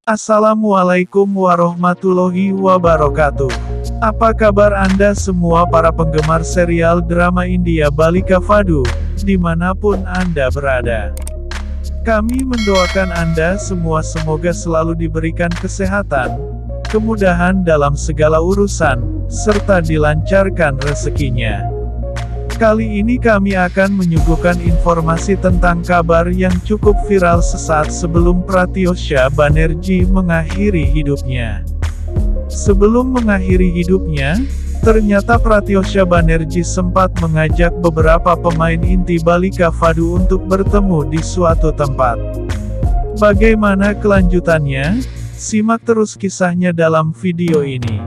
Assalamualaikum warahmatullahi wabarakatuh. Apa kabar Anda semua para penggemar serial drama India Balika Fadu, dimanapun Anda berada? Kami mendoakan Anda semua semoga selalu diberikan kesehatan, kemudahan dalam segala urusan, serta dilancarkan rezekinya. Kali ini kami akan menyuguhkan informasi tentang kabar yang cukup viral sesaat sebelum Pratyosha Banerjee mengakhiri hidupnya. Sebelum mengakhiri hidupnya, ternyata Pratyosha Banerjee sempat mengajak beberapa pemain inti Balika Fadu untuk bertemu di suatu tempat. Bagaimana kelanjutannya? Simak terus kisahnya dalam video ini.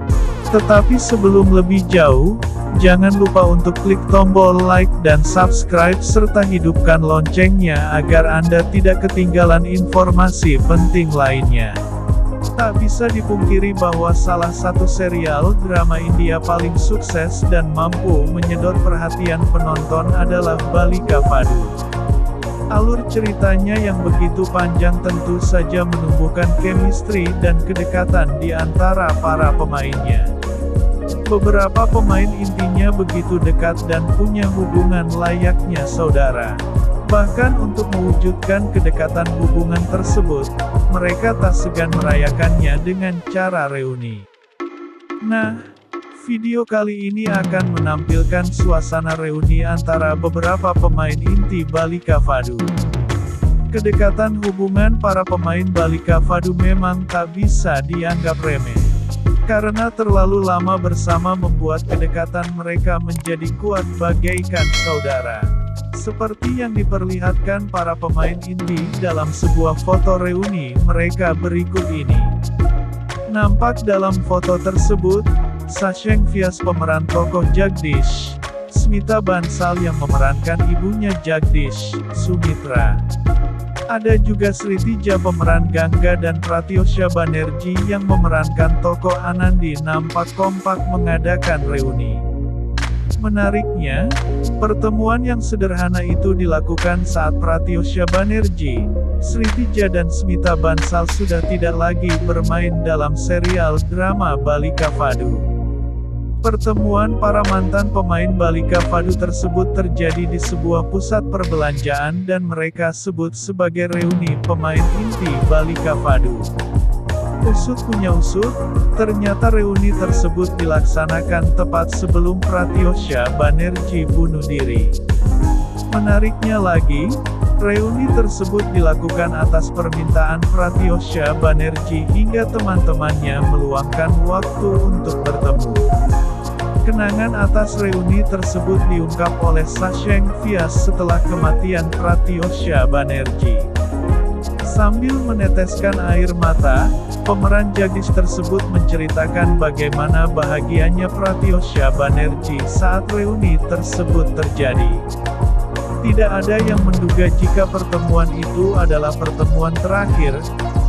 Tetapi sebelum lebih jauh, jangan lupa untuk klik tombol like dan subscribe serta hidupkan loncengnya agar Anda tidak ketinggalan informasi penting lainnya. Tak bisa dipungkiri bahwa salah satu serial drama India paling sukses dan mampu menyedot perhatian penonton adalah Balika Fadu. Alur ceritanya yang begitu panjang tentu saja menumbuhkan chemistry dan kedekatan di antara para pemainnya. Beberapa pemain intinya begitu dekat dan punya hubungan layaknya saudara. Bahkan untuk mewujudkan kedekatan hubungan tersebut, mereka tak segan merayakannya dengan cara reuni. Nah, video kali ini akan menampilkan suasana reuni antara beberapa pemain inti Balika Fadu. Kedekatan hubungan para pemain Balika Fadu memang tak bisa dianggap remeh. Karena terlalu lama bersama membuat kedekatan mereka menjadi kuat bagaikan saudara. Seperti yang diperlihatkan para pemain inti dalam sebuah foto reuni mereka berikut ini. Nampak dalam foto tersebut, Sasheng Vyas pemeran tokoh Jagdish, Smita Bansal yang memerankan ibunya Jagdish, Sumitra. Ada juga Sritija pemeran Ganga dan Pratyosha Banerjee yang memerankan tokoh Anandi nampak kompak mengadakan reuni. Menariknya, pertemuan yang sederhana itu dilakukan saat Pratyosha Banerjee, Sritija dan Smita Bansal sudah tidak lagi bermain dalam serial drama Balika Fadu. Pertemuan para mantan pemain Balika Fadu tersebut terjadi di sebuah pusat perbelanjaan dan mereka sebut sebagai reuni pemain inti Balika Fadu. Usut punya usut, ternyata reuni tersebut dilaksanakan tepat sebelum Pratyosha Banerjee bunuh diri. Menariknya lagi, reuni tersebut dilakukan atas permintaan Pratyosha Banerjee hingga teman-temannya meluangkan waktu untuk bertemu. Kenangan atas reuni tersebut diungkap oleh Sasheng Vyas setelah kematian Pratyosha Banerjee. Sambil meneteskan air mata, pemeran Jagdish tersebut menceritakan bagaimana bahagianya Pratyosha Banerjee saat reuni tersebut terjadi. Tidak ada yang menduga jika pertemuan itu adalah pertemuan terakhir.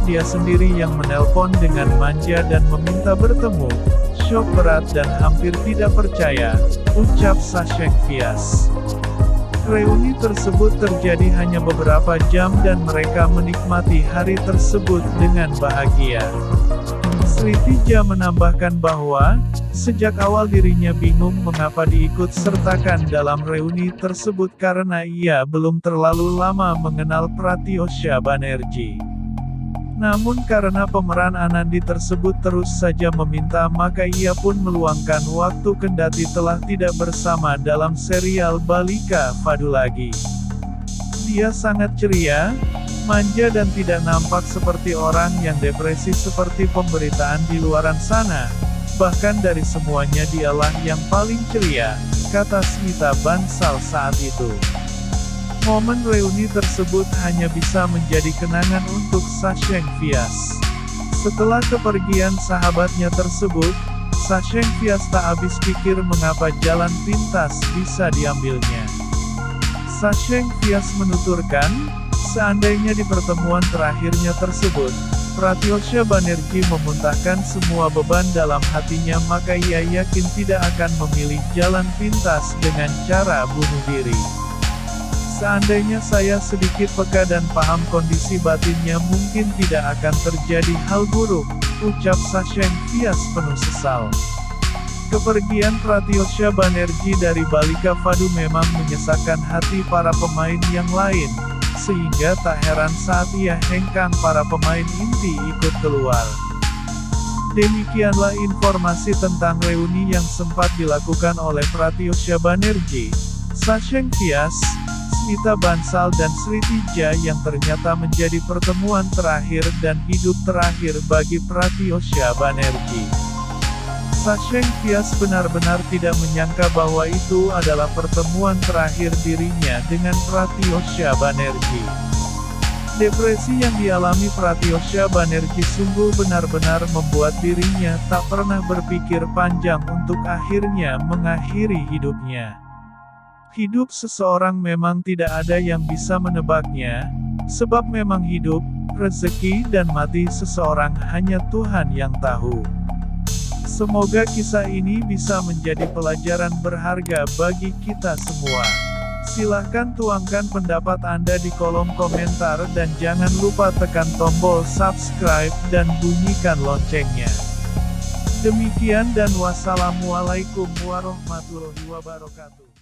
Dia sendiri yang menelpon dengan manja dan meminta bertemu. Syok berat dan hampir tidak percaya, ucap Sasheng Vyas. Reuni tersebut terjadi hanya beberapa jam dan mereka menikmati hari tersebut dengan bahagia. Sritija menambahkan bahwa, sejak awal dirinya bingung mengapa diikut sertakan dalam reuni tersebut karena ia belum terlalu lama mengenal Pratyosha Banerjee. Namun karena pemeran Anandi tersebut terus saja meminta maka ia pun meluangkan waktu kendati telah tidak bersama dalam serial Balika Fadu lagi. Dia sangat ceria, manja dan tidak nampak seperti orang yang depresi seperti pemberitaan di luaran sana. Bahkan dari semuanya dialah yang paling ceria, kata Smita Bansal saat itu. Momen reuni tersebut hanya bisa menjadi kenangan untuk Sasheng Vyas. Setelah kepergian sahabatnya tersebut, Sasheng Vyas tak habis pikir mengapa jalan pintas bisa diambilnya. Sasheng Vyas menuturkan, seandainya di pertemuan terakhirnya tersebut, Pratyosha Banerjee memuntahkan semua beban dalam hatinya maka ia yakin tidak akan memilih jalan pintas dengan cara bunuh diri. Seandainya saya sedikit peka dan paham kondisi batinnya mungkin tidak akan terjadi hal buruk, ucap Sasheng Vyas penuh sesal. Kepergian Pratyosha Banerjee dari Balika Fadu memang menyesakkan hati para pemain yang lain, sehingga tak heran saat ia hengkang para pemain inti ikut keluar. Demikianlah informasi tentang reuni yang sempat dilakukan oleh Pratyosha Banerjee, Sasheng Vyas, Smita Bansal dan Sri Tija yang ternyata menjadi pertemuan terakhir dan hidup terakhir bagi Pratyosha Banerjee. Sasheng Vyas benar-benar tidak menyangka bahwa itu adalah pertemuan terakhir dirinya dengan Pratyosha Banerjee. Depresi yang dialami Pratyosha Banerjee sungguh benar-benar membuat dirinya tak pernah berpikir panjang untuk akhirnya mengakhiri hidupnya. Hidup seseorang memang tidak ada yang bisa menebaknya, sebab memang hidup, rezeki dan mati seseorang hanya Tuhan yang tahu. Semoga kisah ini bisa menjadi pelajaran berharga bagi kita semua. Silahkan tuangkan pendapat Anda di kolom komentar dan jangan lupa tekan tombol subscribe dan bunyikan loncengnya. Demikian dan wassalamualaikum warahmatullahi wabarakatuh.